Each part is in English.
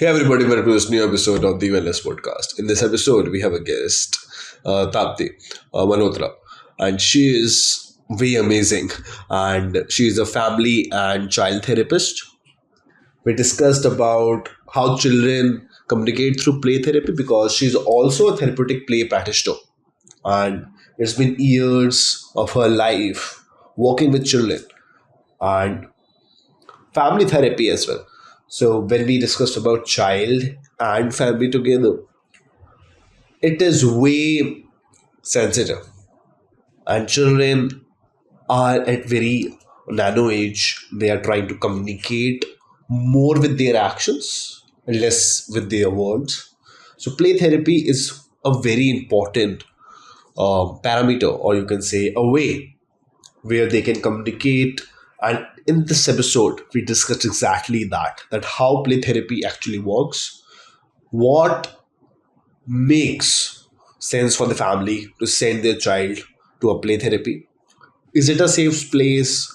Hey everybody, welcome to this new episode of the Wellness Podcast. In this episode, we have a guest, Taapti Malhotra, and she is very amazing. And she is a family and child therapist. We discussed about how children communicate through play therapy because she's also a therapeutic play practitioner, and it's been years of her life working with children and family therapy as well. So when we discussed about child and family together, it is way sensitive, and children are at very nano age. They are trying to communicate more with their actions, less with their words. So play therapy is a very important parameter, or you can say a way where they can communicate. And in this episode we discussed exactly that how play therapy actually works, what makes sense for the family to send their child to a play therapy. Is it a safe place?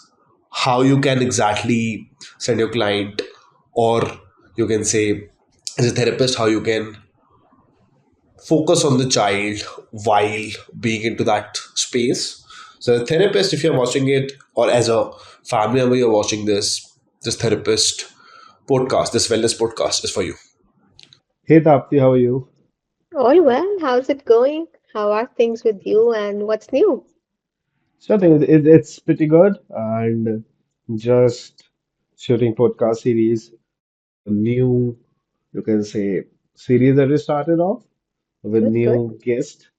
How you can exactly send your client, or you can say, as a therapist, how you can focus on the child while being into that space. So, a therapist, if you're watching it, or as a family member, you're watching this therapist podcast, this wellness podcast is for you. Hey Taapti, how are you? All well. How's it going? How are things with you and what's new? So I think it's pretty good and just shooting podcast series, a new, you can say, series that we started off with Good, good. new guest.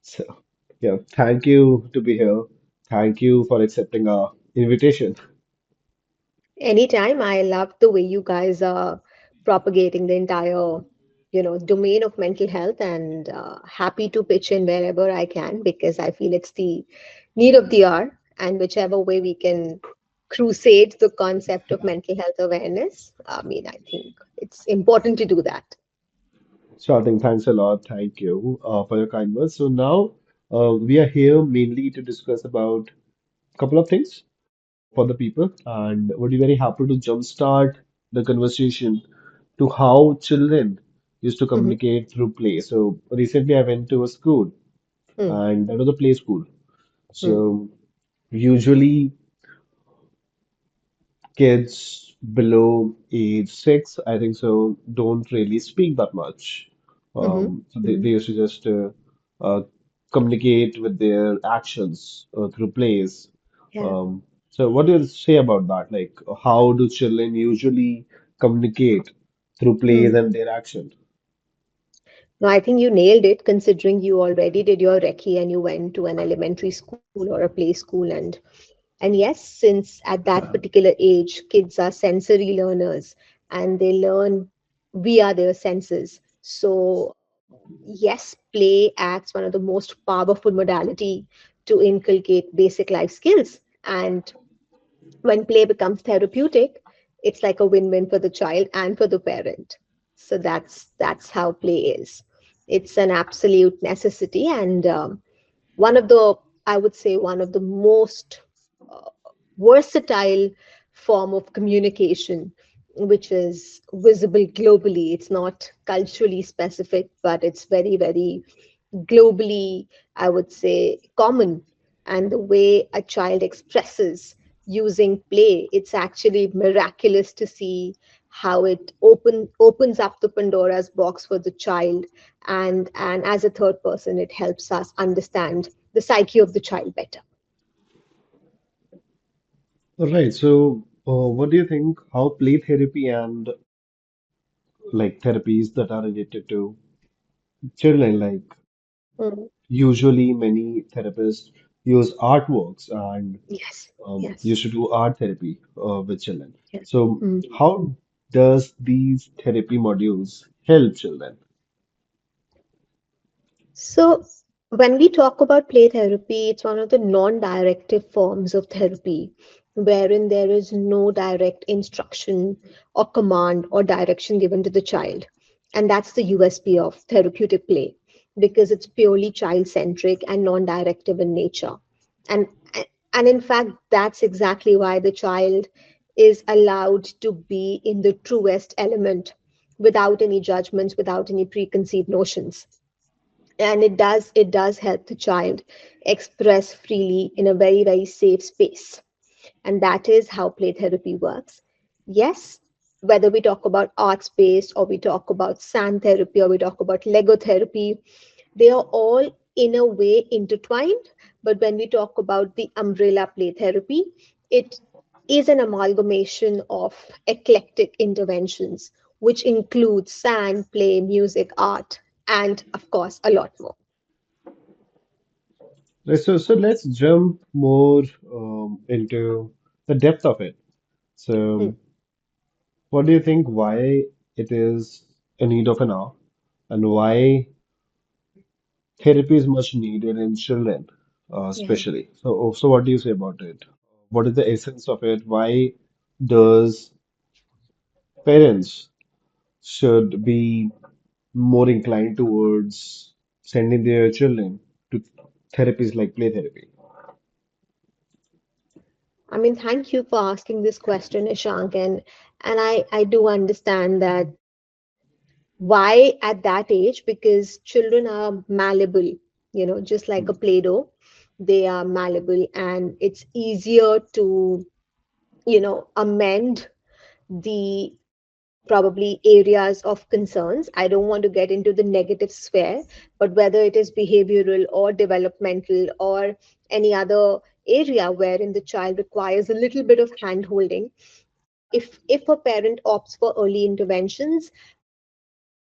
So yeah, thank you to be here. Thank you for accepting our invitation. Anytime. I love the way you guys are propagating the entire, domain of mental health and happy to pitch in wherever I can because I feel it's the need of the hour and whichever way we can crusade the concept of mental health awareness. I think it's important to do that. So I think thanks a lot. Thank you for your kind words. So now we are here mainly to discuss about a couple of things for the people and would be very happy to jumpstart the conversation to how children used to Hmm. communicate through play. So recently I went to a school and that was a play school. So usually kids below age 6, I think so, don't really speak that much. Hmm. They used to just uh, communicate with their actions through plays. Yeah. So what do you say about that? Like, how do children usually communicate through plays and their action? No, I think you nailed it considering you already did your recce and you went to an elementary school or a play school and yes, since at that particular age kids are sensory learners and they learn via their senses. So yes, play acts one of the most powerful modality to inculcate basic life skills and when play becomes therapeutic, it's like a win-win for the child and for the parent. So that's how play is. It's an absolute necessity and one of the I would say one of the most uh, versatile form of communication which is visible globally. It's not culturally specific, but it's very, very globally, I would say, common. And the way a child expresses using play, it's actually miraculous to see how it opens up the Pandora's box for the child. And as a third person, it helps us understand the psyche of the child better. All right. So, what do you think? How play therapy and like therapies that are related to children, like Mm. usually many therapists use artworks and Yes, used yes, to do art therapy with children. yeah. So, Mm. how does these therapy modules help children? So, when we talk about play therapy, it's one of the non directive forms of therapy wherein there is no direct instruction or command or direction given to the child. And that's the USP of therapeutic play because it's purely child centric and non directive in nature. And, and in fact, that's exactly why the child is allowed to be in the truest element without any judgments, without any preconceived notions. And it does help the child express freely in a very, very safe space. And that is how play therapy works. Yes, whether we talk about arts based, or we talk about sand therapy, or we talk about Lego therapy, they are all in a way intertwined. But when we talk about the umbrella play therapy, it is an amalgamation of eclectic interventions, which includes sand, play, music, art, and of course, a lot more. Right, so let's jump more into the depth of it. Hmm. So, what do you think? Why it is a need of an hour, and why therapy is much needed in children, Yeah. especially. So what do you say about it? What is the essence of it? Why does parents should be more inclined towards sending their children to therapies like play therapy? I mean, thank you for asking this question, Ishank. And I do understand that why at that age, because children are malleable, just like a Play-Doh. They are malleable, and it's easier to, amend the probably areas of concerns. I don't want to get into the negative sphere, but whether it is behavioral or developmental or any other area wherein the child requires a little bit of hand holding, if a parent opts for early interventions,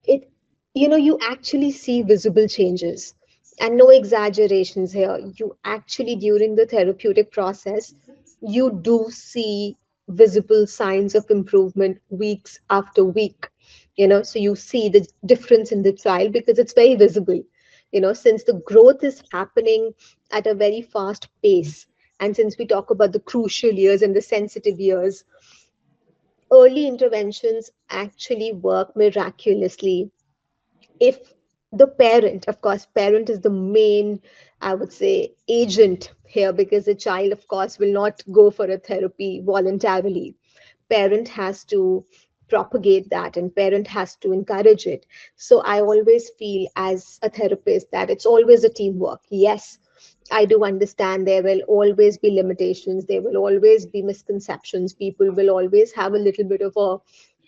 it you actually see visible changes. And no exaggerations here, you actually, during the therapeutic process, you do see visible signs of improvement weeks after week. So you see the difference in the child because it's very visible, since the growth is happening at a very fast pace. And since we talk about the crucial years and the sensitive years, early interventions actually work miraculously if the parent, of course, parent is the main, I would say, agent here, because the child, of course, will not go for a therapy voluntarily. Parent has to propagate that, and parent has to encourage it. So I always feel as a therapist that it's always a teamwork. Yes, I do understand there will always be limitations, there will always be misconceptions, people will always have a little bit of a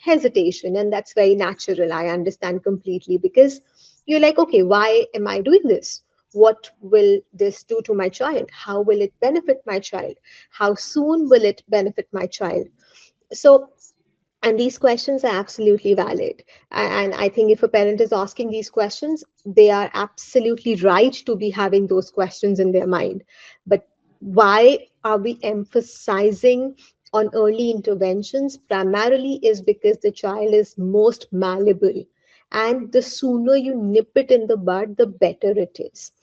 hesitation, and that's very natural. I understand completely, because you're like, okay, why am I doing this? What will this do to my child? How will it benefit my child? How soon will it benefit my child? So, and these questions are absolutely valid. And I think if a parent is asking these questions, they are absolutely right to be having those questions in their mind. But why are we emphasizing on early interventions? Primarily is because the child is most malleable. And the sooner you nip it in the bud, the better it is.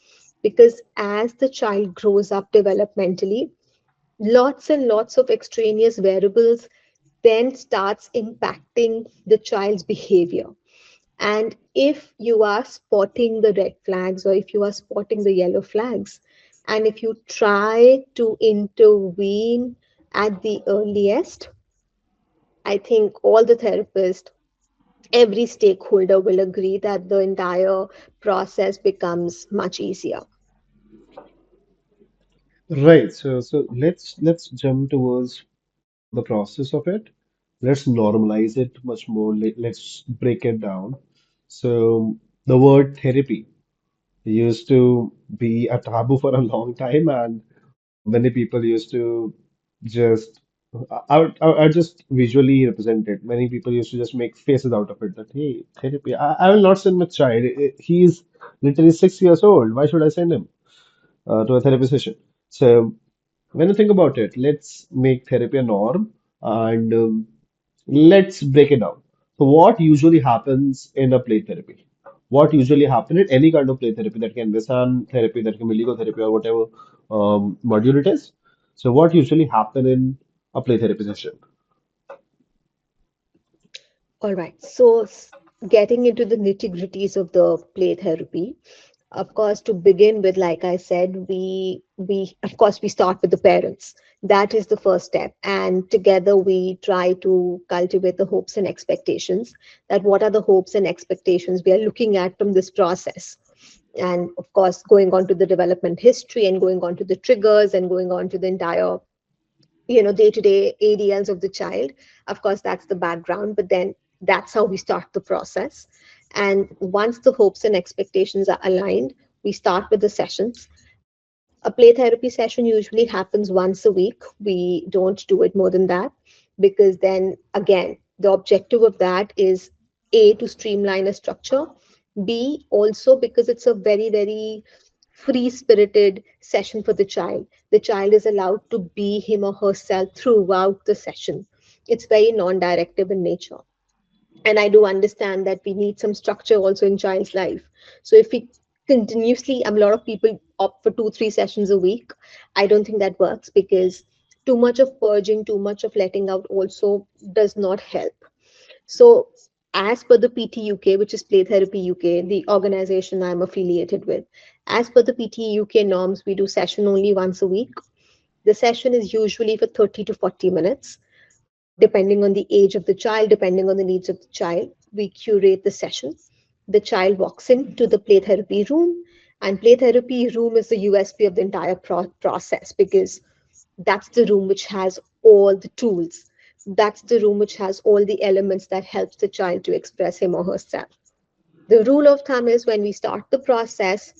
Because as the child grows up developmentally, lots and lots of extraneous variables then starts impacting the child's behavior. And if you are spotting the red flags, or if you are spotting the yellow flags, and if you try to intervene at the earliest, I think all the therapists, every stakeholder will agree that the entire process becomes much easier. Right. So let's jump towards the process of it. Let's normalize it much more. Let's break it down. So the word therapy used to be a taboo for a long time, and many people used to just I would just visually represent it. Many people used to just make faces out of it that hey, therapy. I will not send my child. He is literally 6 years old. Why should I send him to a therapy session? So when you think about it, let's make therapy a norm and let's break it down. So, what usually happens in a play therapy? What usually happens in any kind of play therapy, that can be sun therapy, that can be Lego therapy, or whatever module it is? So, what usually happen in a play therapy session? All right. So, getting into the nitty gritties of the play therapy, Of course, to begin with, like I said, we of course we start with the parents. That is the first step, and together we try to cultivate the hopes and expectations. That what are the hopes and expectations we are looking at from this process, and of course going on to the development history and going on to the triggers and going on to the entire day-to-day ADLs of the child. Of course, that's the background, but then that's how we start the process. And once the hopes and expectations are aligned, we start with the sessions. A play therapy session usually happens once a week. We don't do it more than that, because then again, the objective of that is A, to streamline a structure, B, also because it's a very, very free spirited session for the child. The child is allowed to be him or herself throughout the session. It's very non directive in nature. And I do understand that we need some structure also in child's life. So if we continuously, a lot of people opt for 2 3 sessions a week. I don't think that works, because too much of purging, too much of letting out also does not help. So, as per the PTUK, which is Play Therapy UK, the organization I'm affiliated with, as per the PTUK norms, we do session only once a week. The session is usually for 30 to 40 minutes, depending on the age of the child, depending on the needs of the child. We curate the session. The child walks into the play therapy room, and play therapy room is the USP of the entire process, because that's the room which has all the tools. That's the room which has all the elements that helps the child to express him or herself. The rule of thumb is, when we start the process,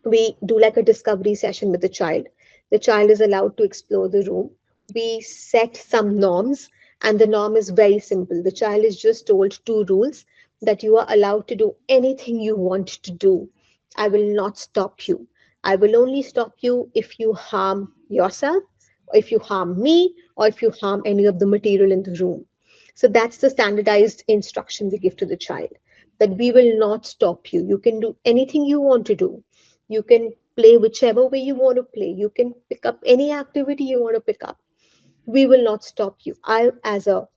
we do like a discovery session with the child. The child is allowed to explore the room. We set some norms, and the norm is very simple. The child is just told 2 rules: that you are allowed to do anything you want to do. I will not stop you. I will only stop you if you harm yourself, or if you harm me, or if you harm any of the material in the room. So that's the standardized instruction we give to the child, that we will not stop you. You can do anything you want to do. You can play whichever way you want to play. You can pick up any activity you want to pick up. We will not stop you. I, as a,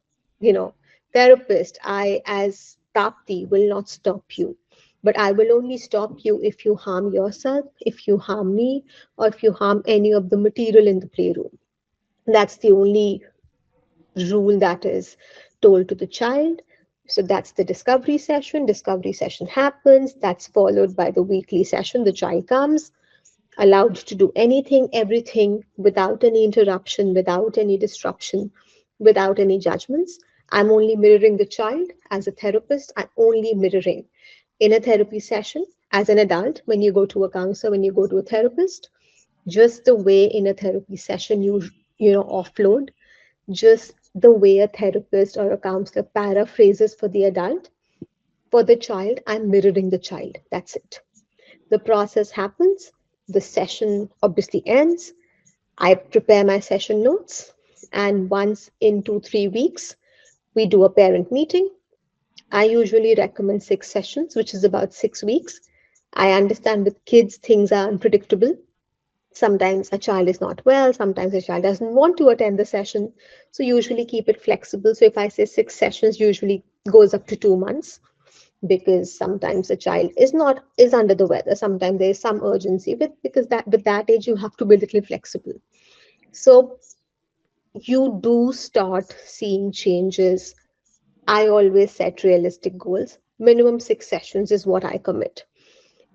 you know, therapist, I, as Tapti, will not stop you. But I will only stop you if you harm yourself, if you harm me, or if you harm any of the material in the playroom. That's the only rule that is told to the child. So that's the discovery session. Discovery session happens. That's followed by the weekly session. The child comes, allowed to do anything, everything, without any interruption, without any disruption, without any judgments. I'm only mirroring the child as a therapist. I'm only mirroring. In a therapy session, as an adult, when you go to a counselor, when you go to a therapist, just the way in a therapy session you offload, just the way a therapist or a counselor paraphrases for the adult, for the child, I'm mirroring the child. That's it. The process happens, the session obviously ends. I prepare my session notes, and once in 2 3 weeks, we do a parent meeting. I usually recommend 6 sessions, which is about 6 weeks. I understand with kids, things are unpredictable. Sometimes a child is not well, sometimes a child doesn't want to attend the session. So usually keep it flexible. So if I say 6 sessions, usually goes up to 2 months, because sometimes a child is under the weather. Sometimes there is some urgency because that with that age you have to be a little flexible. So you do start seeing changes. I always set realistic goals. Minimum 6 sessions is what I commit.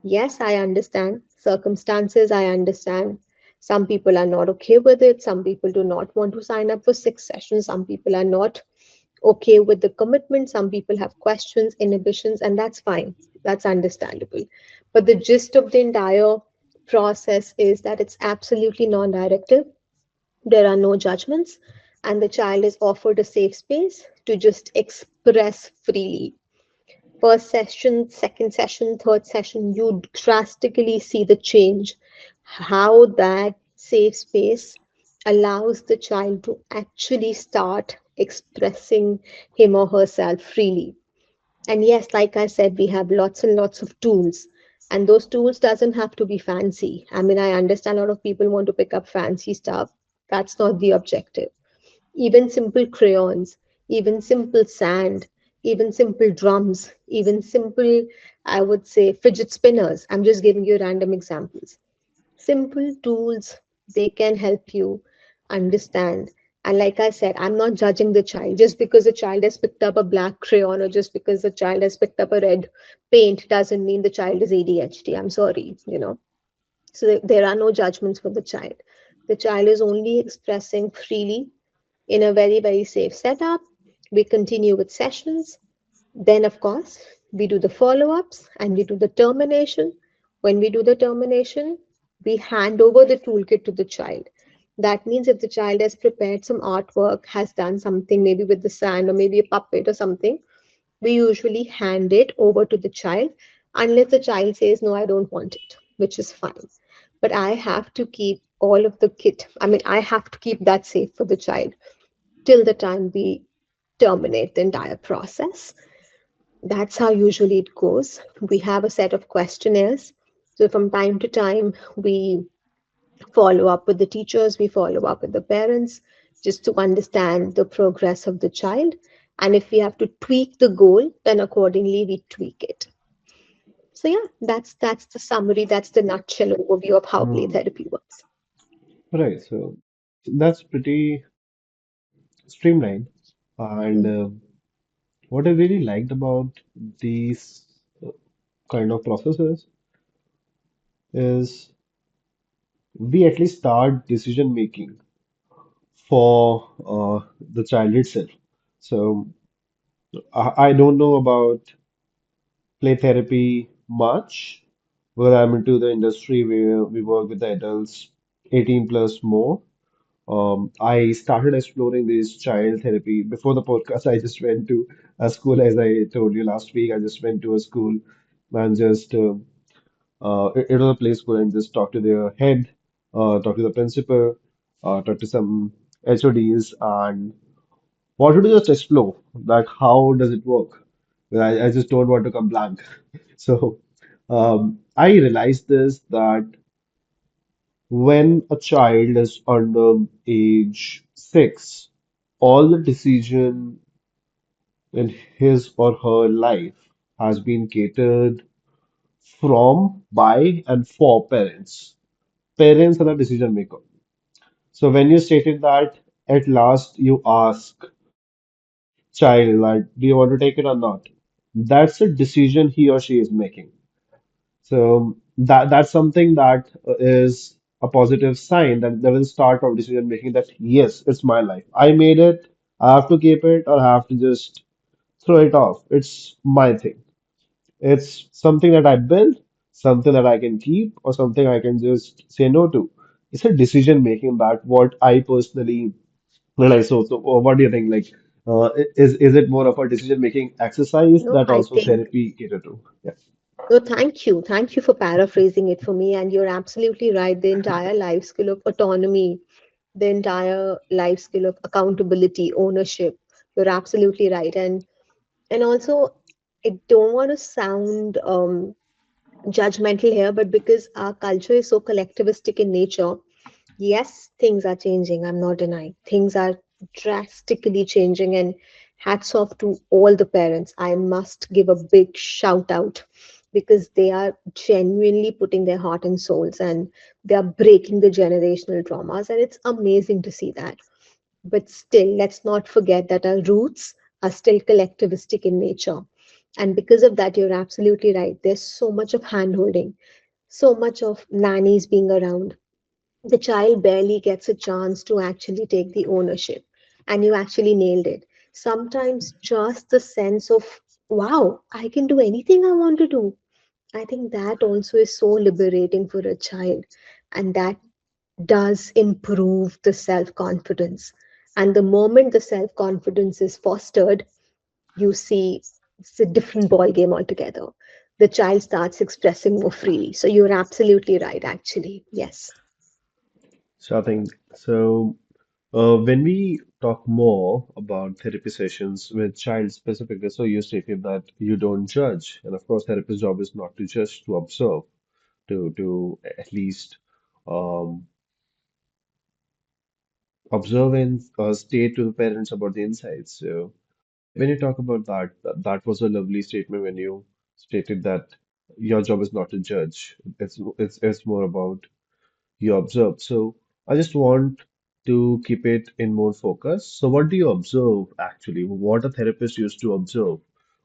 Yes, I understand circumstances. I understand some people are not okay with it. Some people do not want to sign up for 6 sessions. Some people are not okay with the commitment. Some people have questions, inhibitions, and that's fine. That's understandable. But the gist of the entire process is that it's absolutely non directive. There are no judgments, and the child is offered a safe space to just express freely. First session, second session, third session, you drastically see the change. How that safe space allows the child to actually start expressing him or herself freely. And yes, like I said, we have lots and lots of tools. And those tools doesn't have to be fancy. I mean, I understand a lot of people want to pick up fancy stuff. That's not the objective. Even simple crayons, even simple sand, even simple drums, even simple, I would say, fidget spinners. I'm just giving you random examples. Simple tools, they can help you understand. And like I said, I'm not judging the child. Just because a child has picked up a black crayon or just because a child has picked up a red paint doesn't mean the child is ADHD. I'm sorry, So there are no judgments for the child. The child is only expressing freely in a very, very safe setup. We continue with sessions. Then, of course, we do the follow ups and we do the termination. When we do the termination, we hand over the toolkit to the child. That means if the child has prepared some artwork, has done something maybe with the sand or maybe a puppet or something, we usually hand it over to the child unless the child says, no, I don't want it, which is fine. But I have to keep all of the kit. I mean, I have to keep that safe for the child till the time we terminate the entire process. That's how usually it goes. We have a set of questionnaires. So from time to time, we follow up with the teachers, we follow up with the parents just to understand the progress of the child. And if we have to tweak the goal, then accordingly we tweak it. So yeah, that's the summary, that's the nutshell overview of how play Hmm. therapy works. Right. So that's pretty streamlined. And Mm. what I really liked about these kind of processes is we at least start decision making for the child itself. So I don't know about play therapy much, but I'm into the industry where we work with the adults 18 plus more. I started exploring this child therapy before the podcast. I just went to a school, as I told you last week. I just went to a school and just it was a play school and just talked to their head, talked to the principal, talked to some HODs, and wanted to just explore that how does it work. I just don't want to come blank. So I realized this that when a child is under age 6, all the decision in his or her life has been catered from, by, and for parents. Parents are the decision maker. So when you stated that at last you ask child that do you want to take it or not, that's a decision he or she is making. So that's something that is a positive sign that there is start of decision making that yes, it's my life. I made it. I have to keep it or I have to just throw it off. It's my thing. It's something that I built, something that I can keep, or something I can just say no to. It's a decision making that what I personally realize. So what do you think? Like, is it more of a decision making exercise No, that I also think therapy cater to? Yeah. no, thank you. Thank you for paraphrasing it for me. And you're absolutely right. The entire life skill of autonomy, the entire life skill of accountability, ownership. You're absolutely right. And also, I don't want to sound judgmental here, but because our culture is so collectivistic in nature, yes, things are changing. I'm not denying. Things are drastically changing, and hats off to all the parents. I must give a big shout out because they are genuinely putting their heart and souls and they are breaking the generational traumas, and it's amazing to see that. But still, let's not forget that our roots are still collectivistic in nature. And because of that, you're absolutely right. There's so much of hand holding, so much of nannies being around. The child barely gets a chance to actually take the ownership. And you actually nailed it. Sometimes just the sense of, wow, I can do anything I want to do. I think that also is so liberating for a child. And that does improve the self confidence. And the moment the self confidence is fostered, you see it's a different ball game altogether. The child starts expressing more freely. So you're absolutely right, actually. Yes. So I think so. When we talk more about therapy sessions with child specifically, so you stated that you don't judge, and of course, therapist's job is not to judge, to observe, to at least um, observe and state to the parents about the insights. So When you talk about that, that was a lovely statement when you stated that your job is not to judge. It's more about you observe. So I just want to keep it in more focus. So what do you observe actually? What a therapist used to observe?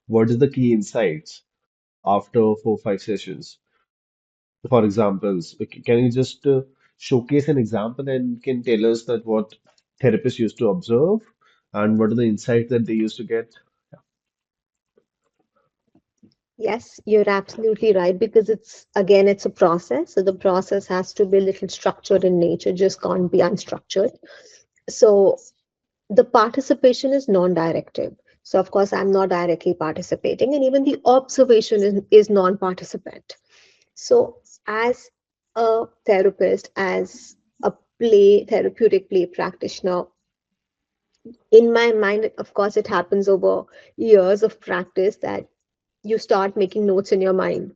What is the key insights after 4, 5 sessions? For examples, can you just showcase an example and can tell us that what therapists used to observe and what are the insights that they used to get? Yes, you're absolutely right because it's a process. So the process has to be a little structured in nature, just can't be unstructured. So the participation is non-directive. So of course, I'm not directly participating, and even the observation is non-participant. So as a therapist, as a therapeutic play practitioner, in my mind, of course, it happens over years of practice that you start making notes in your mind.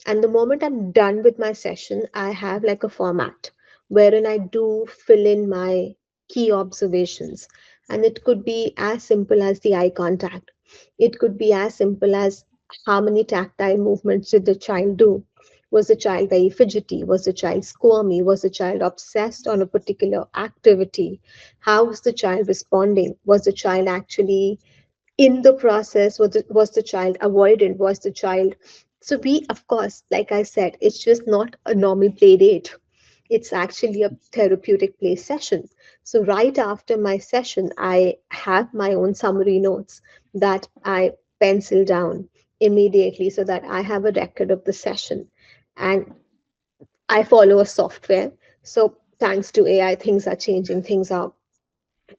And the moment I'm done with my session, I have like a format wherein I do fill in my key observations. And it could be as simple as the eye contact. It could be as simple as how many tactile movements did the child do? Was the child very fidgety? Was the child squirmy? Was the child obsessed on a particular activity? How was the child responding? Was the child actually in the process? Was the child avoidant? Was the child so we, of course, like I said, it's just not a normal play date. It's actually a therapeutic play session. So right after my session, I have my own summary notes that I pencil down immediately so that I have a record of the session. And I follow a software. So thanks to AI, things are changing, things are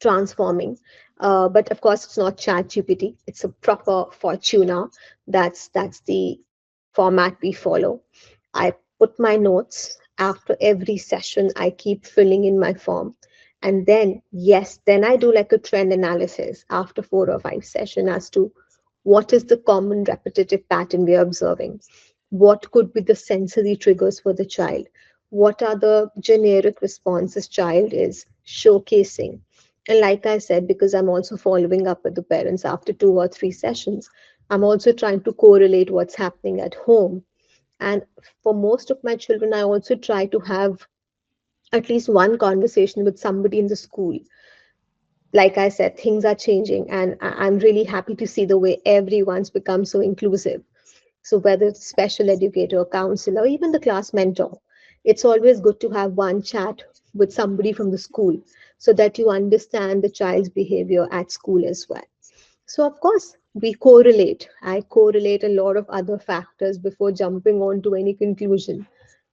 transforming. But of course, it's not Chat GPT. It's a proper Fortuna. That's the format we follow. I put my notes after every session. I keep filling in my form, and then yes, then I do like a trend analysis after 4 or 5 sessions as to what is the common repetitive pattern we are observing, what could be the sensory triggers for the child, what are the generic responses child is showcasing. And like I said, because I'm also following up with the parents after 2 or 3 sessions, I'm also trying to correlate what's happening at home. And for most of my children, I also try to have at least one conversation with somebody in the school. Like I said, things are changing, and I'm really happy to see the way everyone's become so inclusive. So whether it's special educator, counselor, or even the class mentor, it's always good to have one chat with somebody from the school so that you understand the child's behavior at school as well. So of course, we correlate. I correlate a lot of other factors before jumping on to any conclusion.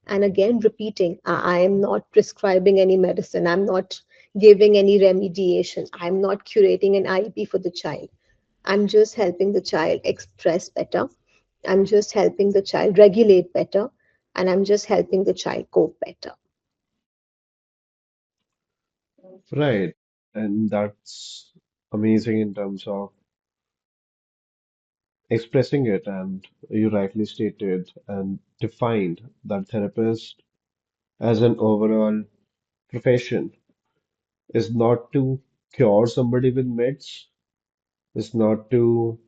And again, repeating, I am not prescribing any medicine. I'm not giving any remediation. I'm not curating an IEP for the child. I'm just helping the child express better. I'm just helping the child regulate better. And I'm just helping the child cope better. Right. And that's amazing in terms of expressing it. And you rightly stated and defined that therapist as an overall profession is not to cure somebody with meds, is not to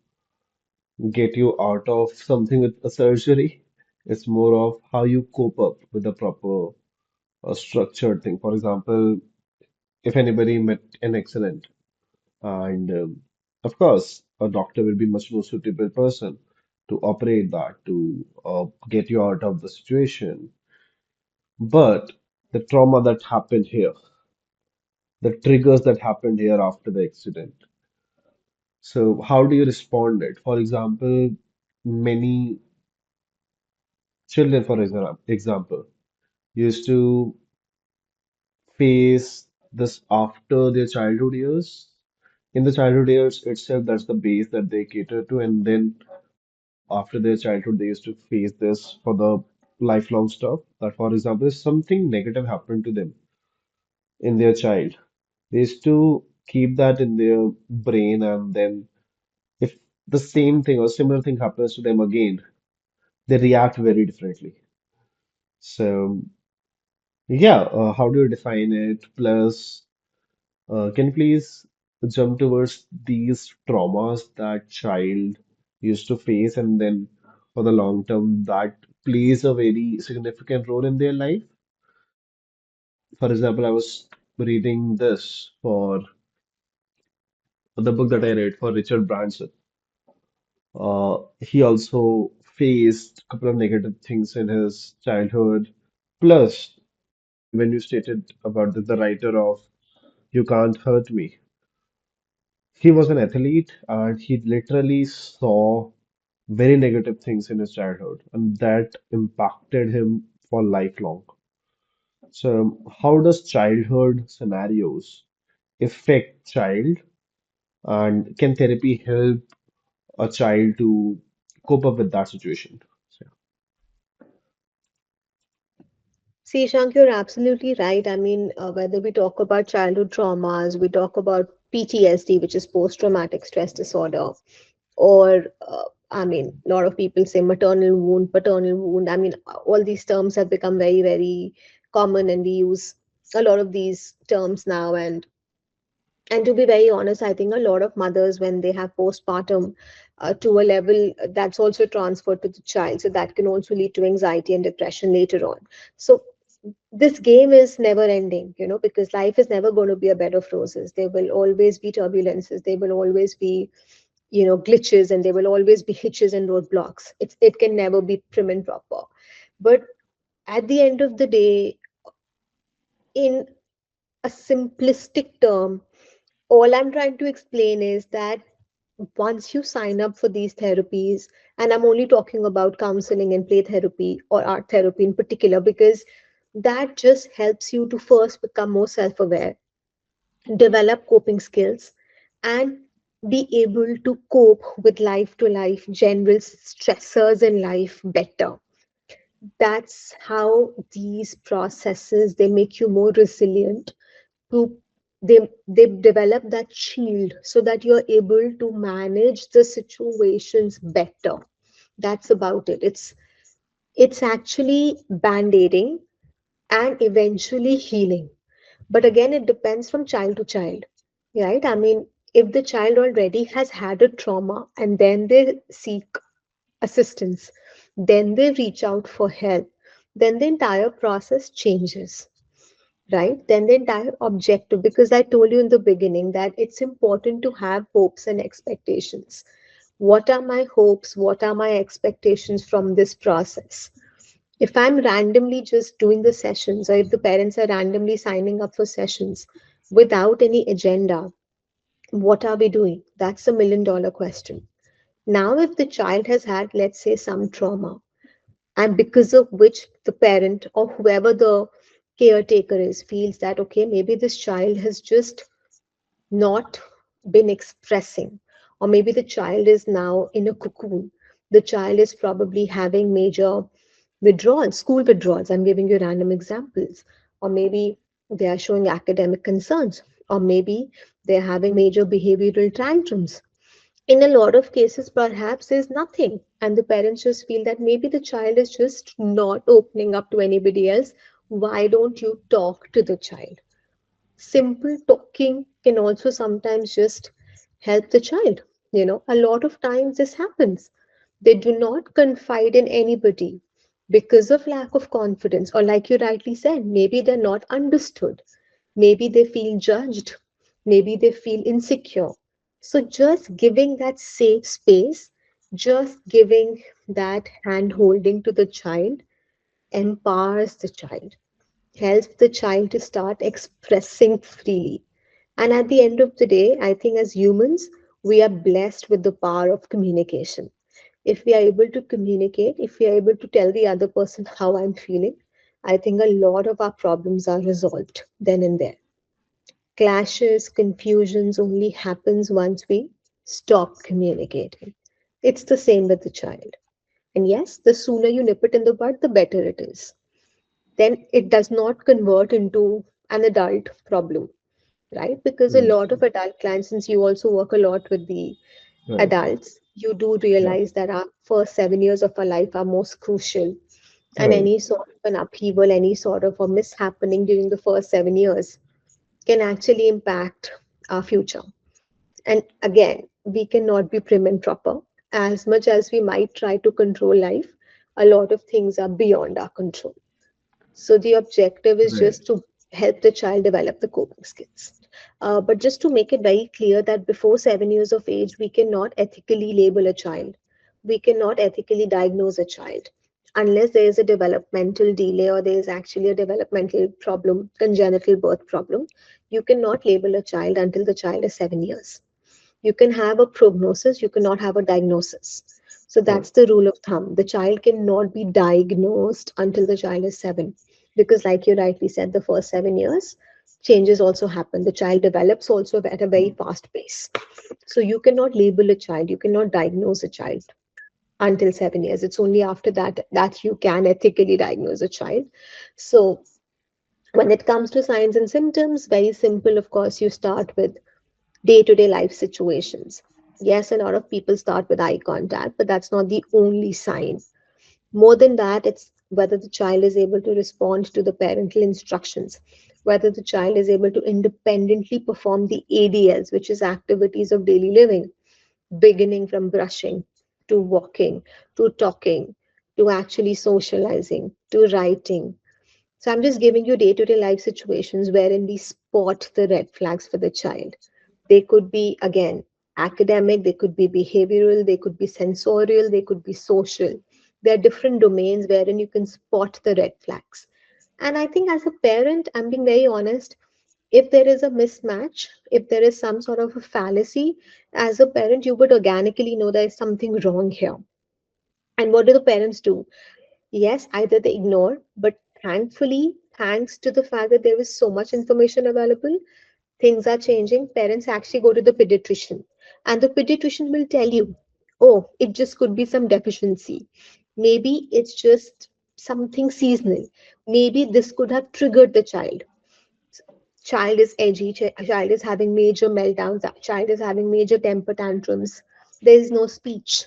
get you out of something with a surgery. It's more of how you cope up with a proper structured thing. For example, if anybody met an accident, and of course, a doctor will be much more suitable person to operate that, to get you out of the situation. But the trauma that happened here, the triggers that happened here after the accident. So how do you respond it? For example, many children, for example, used to face this after their childhood years. In the childhood years itself, that's the base that they cater to, and then after their childhood, they used to face this for the lifelong stuff. That, for example, if something negative happened to them in their child, they used to keep that in their brain, and then if the same thing or similar thing happens to them again, they react very differently. So, yeah, how do you define it? Plus, can you please jump towards these traumas that child used to face, and then for the long term, that plays a very significant role in their life. For example, I was reading this for the book that I read for Richard Branson. He also faced a couple of negative things in his childhood. Plus, when you stated about the writer of You Can't Hurt Me, he was an athlete and he literally saw very negative things in his childhood, and that impacted him for lifelong. So, how does childhood scenarios affect child, and can therapy help a child to cope up with that situation? So, See, Shank, you're absolutely right. I mean, whether we talk about childhood traumas, we talk about PTSD, which is post traumatic stress disorder, or I mean, a lot of people say maternal wound, paternal wound. I mean, all these terms have become very, very common, and we use a lot of these terms now. And to be very honest, I think a lot of mothers, when they have postpartum, to a level that's also transferred to the child, so that can also lead to anxiety and depression later on. So this game is never ending, because life is never going to be a bed of roses. There will always be turbulences. There will always be, glitches, and there will always be hitches and roadblocks. It can never be prim and proper. But at the end of the day, in a simplistic term, all I'm trying to explain is that once you sign up for these therapies, and I'm only talking about counseling and play therapy or art therapy in particular, because that just helps you to first become more self aware, develop coping skills, and be able to cope with life to life general stressors in life better. That's how these processes, they make you more resilient to, they develop that shield so that you're able to manage the situations better. That's about it. It's actually band-aiding and eventually healing. But again, it depends from child to child, right? I mean, if the child already has had a trauma and then they seek assistance, then they reach out for help, then the entire process changes, right? Then the entire objective, because I told you in the beginning that it's important to have hopes and expectations. What are my hopes? What are my expectations from this process? If I'm randomly just doing the sessions, or if the parents are randomly signing up for sessions without any agenda, what are we doing? That's a $1 million question. Now, if the child has had, let's say, some trauma, and because of which the parent or whoever the caretaker is feels that, okay, maybe this child has just not been expressing, or maybe the child is now in a cocoon, the child is probably having major withdrawals, school withdrawals, I'm giving you random examples, or maybe they are showing academic concerns, or maybe they're having major behavioral tantrums. In a lot of cases, perhaps there's nothing, and the parents just feel that maybe the child is just not opening up to anybody else. Why don't you talk to the child? Simple talking can also sometimes just help the child. A lot of times this happens. They do not confide in anybody because of lack of confidence, or like you rightly said, maybe they're not understood, maybe they feel judged, maybe they feel insecure. So just giving that safe space, just giving that hand holding to the child, empowers the child, helps the child to start expressing freely. And at the end of the day, I think as humans, we are blessed with the power of communication. If we are able to communicate, if we are able to tell the other person how I'm feeling, I think a lot of our problems are resolved then and there. Clashes, confusions only happens once we stop communicating. It's the same with the child. And yes, the sooner you nip it in the bud, the better it is. Then it does not convert into an adult problem, right? Because a lot of adult clients, since you also work a lot with the right. adults, you do Yeah. realize that our first 7 years of our life are most crucial. And Right. any sort of an upheaval, any sort of a mishappening during the first 7 years can actually impact our future. And again, we cannot be prim and proper. As much as we might try to control life, a lot of things are beyond our control. So the objective is Right. just to help the child develop the coping skills. But just to make it very clear that before 7 years of age, we cannot ethically label a child. We cannot ethically diagnose a child unless there is a developmental delay or there is actually a developmental problem, congenital birth problem. You cannot label a child until the child is 7 years. You can have a prognosis, you cannot have a diagnosis. So that's the rule of thumb. The child cannot be diagnosed until the child is 7. Because, like you rightly said, the first 7 years, changes also happen. The child develops also at a very fast pace. So you cannot label a child, you cannot diagnose a child until 7 years. It's only after that you can ethically diagnose a child. So when it comes to signs and symptoms, very simple, of course, you start with day to day life situations. Yes, a lot of people start with eye contact, but that's not the only sign. More than that, it's whether the child is able to respond to the parental instructions, whether the child is able to independently perform the ADLs, which is activities of daily living, beginning from brushing to walking to talking to actually socializing to writing. So I'm just giving you day to day life situations wherein we spot the red flags for the child. They could be, again, academic, they could be behavioral, they could be sensorial, they could be social. There are different domains wherein you can spot the red flags. And I think as a parent, I'm being very honest, if there is a mismatch, if there is some sort of a fallacy, as a parent, you would organically know there is something wrong here. And what do the parents do? Yes, either they ignore, but thankfully, thanks to the fact that there is so much information available, things are changing. Parents actually go to the pediatrician, and the pediatrician will tell you, oh, it just could be some deficiency. Maybe it's just something seasonal. Maybe this could have triggered the child. Child is edgy, child is having major meltdowns, child is having major temper tantrums. There is no speech.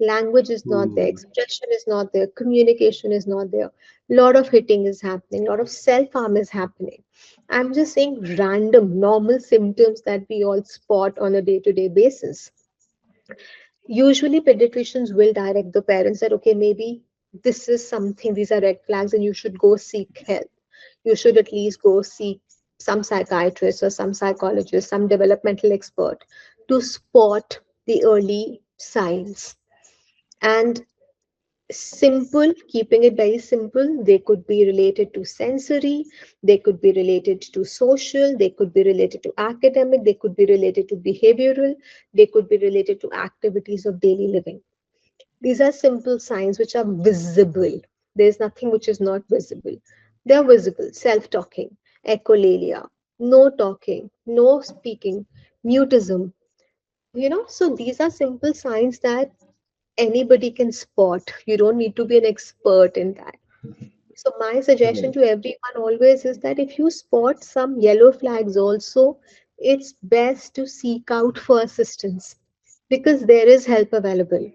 Language is not there, Hmm. expression is not there, communication is not there. Lot of hitting is happening, lot of self harm is happening. I'm just saying random, normal symptoms that we all spot on a day to day basis. Usually, pediatricians will direct the parents that, okay, maybe this is something, these are red flags, and you should go seek help. You should at least go seek some psychiatrist or some psychologist, some developmental expert to spot the early signs. And simple, keeping it very simple, they could be related to sensory, they could be related to social, they could be related to academic, they could be related to behavioral, they could be related to activities of daily living. These are simple signs which are visible. There's nothing which is not visible. They're visible: self talking, echolalia, no talking, no speaking, mutism. So these are simple signs that anybody can spot. You don't need to be an expert in that. So, my suggestion Right. to everyone always is that if you spot some yellow flags, also, it's best to seek out for assistance because there is help available.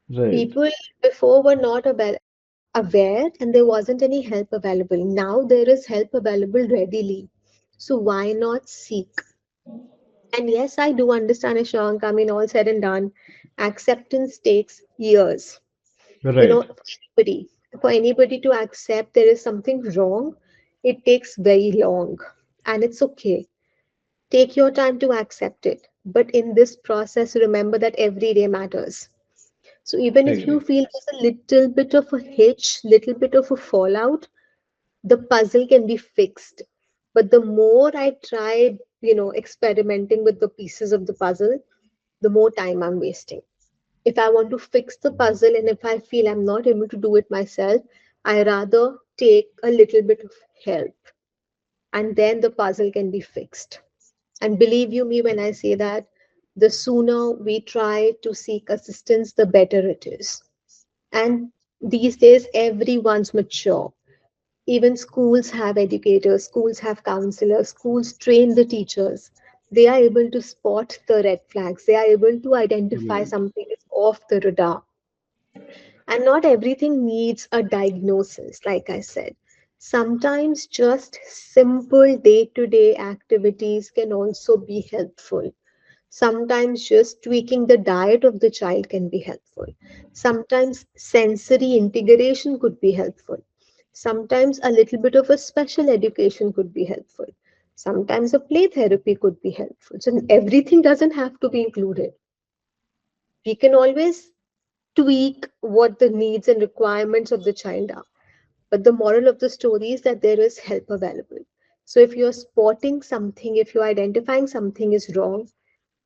Right. People before were not aware and there wasn't any help available. Now there is help available readily. So, why not seek? And yes, I do understand, Ashank. I mean, all said and done, acceptance takes years. you know Right. for anybody for anybody to accept there is something wrong, it takes very long. And it's okay, take your time to accept it, but in this process remember that every day matters. So even if you Agree. feel there's a little bit of a hitch, little bit of a fallout, the puzzle can be fixed. But the more I try, experimenting with the pieces of the puzzle, the more time I'm wasting. If I want to fix the puzzle and if I feel I'm not able to do it myself, I rather take a little bit of help and then the puzzle can be fixed. And believe you me when I say that, the sooner we try to seek assistance, the better it is. And these days, everyone's mature. Even schools have educators, schools have counselors, schools train the teachers. They are able to spot the red flags, they are able to identify Right. something is off the radar. And not everything needs a diagnosis, like I said. Sometimes just simple day to day activities can also be helpful. Sometimes just tweaking the diet of the child can be helpful. Sometimes sensory integration could be helpful. Sometimes a little bit of a special education could be helpful. Sometimes a play therapy could be helpful. So everything doesn't have to be included. We can always tweak what the needs and requirements of the child are. But the moral of the story is that there is help available. So if you're spotting something, if you're identifying something is wrong,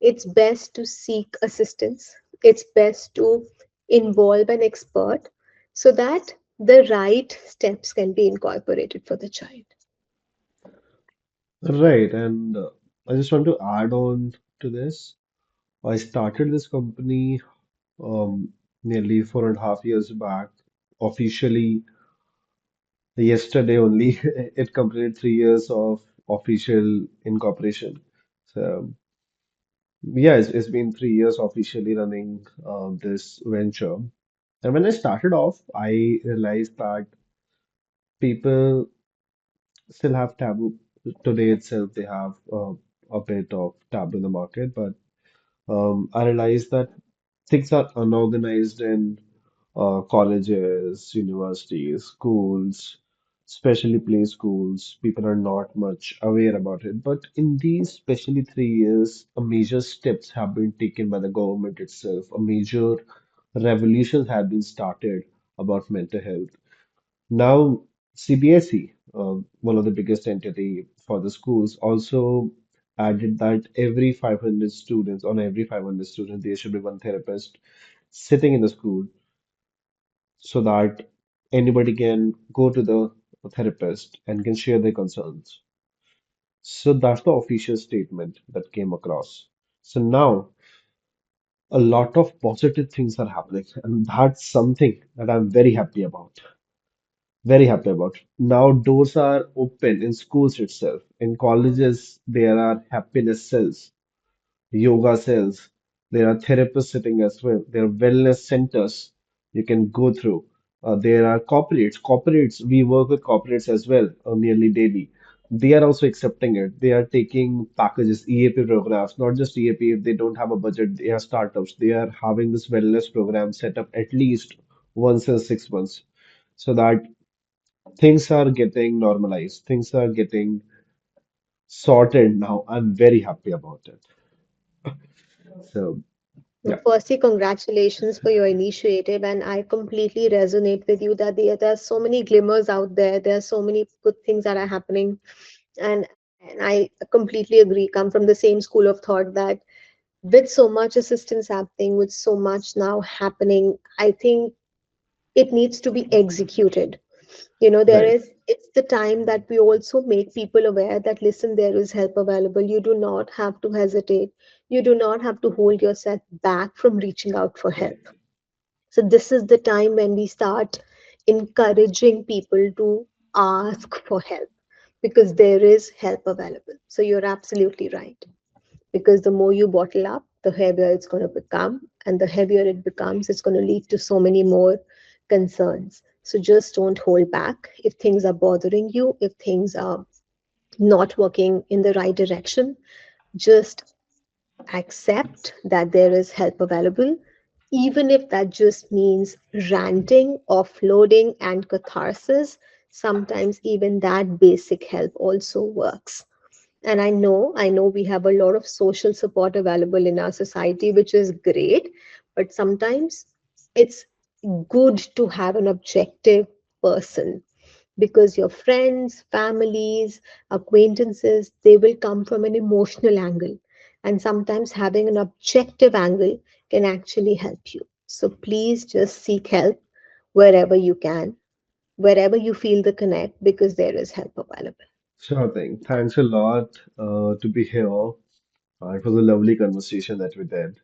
it's best to seek assistance. It's best to involve an expert so that the right steps can be incorporated for the child. Right, and I just want to add on to this. I started this company nearly 4.5 years back. Officially, yesterday only, it completed 3 years of official incorporation. So, yeah, it's been 3 years officially running this venture. And when I started off, I realized that people still have taboo. Today itself, they have a bit of taboo in the market, but I realized that things are unorganized in colleges, universities, schools, especially play schools. People are not much aware about it. But in these, especially 3 years, a major steps have been taken by the government itself. A major revolution have been started about mental health. Now, CBSE, one of the biggest entity for the schools, also added that every 500 students, on every 500 students, there should be one therapist sitting in the school so that anybody can go to the therapist and can share their concerns. So that's the official statement that came across. So now a lot of positive things are happening, and that's something that I'm very happy about. Very happy about. Now doors are open in schools itself. In colleges, there are happiness cells, yoga cells. There are therapists sitting as well. There are wellness centers you can go through. There are corporates. Corporates, we work with corporates as well nearly daily. They are also accepting it. They are taking packages, EAP programs, not just EAP. If they don't have a budget, they are startups. They are having this wellness program set up at least once in 6 months so that things are getting normalized. Things are getting sorted now. I'm very happy about it. So, Now, yeah, firstly, congratulations for your initiative, and I completely resonate with you that there are so many glimmers out there. There are so many good things that are happening, and and I completely agree. Come from the same school of thought that with so much assistance happening, with so much now happening, I think it needs to be executed. There right. is, it's the time that we also make people aware that listen, there is help available. You do not have to hesitate. You do not have to hold yourself back from reaching out for help. So this is the time when we start encouraging people to ask for help, because there is help available. So you're absolutely right, because the more you bottle up, the heavier it's going to become. And the heavier it becomes, it's going to lead to so many more concerns. So just don't hold back. If things are bothering you, if things are not working in the right direction, just accept that there is help available, even if that just means ranting, offloading, and catharsis. Sometimes even that basic help also works. And I know we have a lot of social support available in our society, which is great, but sometimes it's good to have an objective person, because your friends, families, acquaintances, they will come from an emotional angle. And sometimes having an objective angle can actually help you. So please just seek help wherever you can, wherever you feel the connect, because there is help available. Sure thing. Thanks a lot to be here. It was a lovely conversation that we did.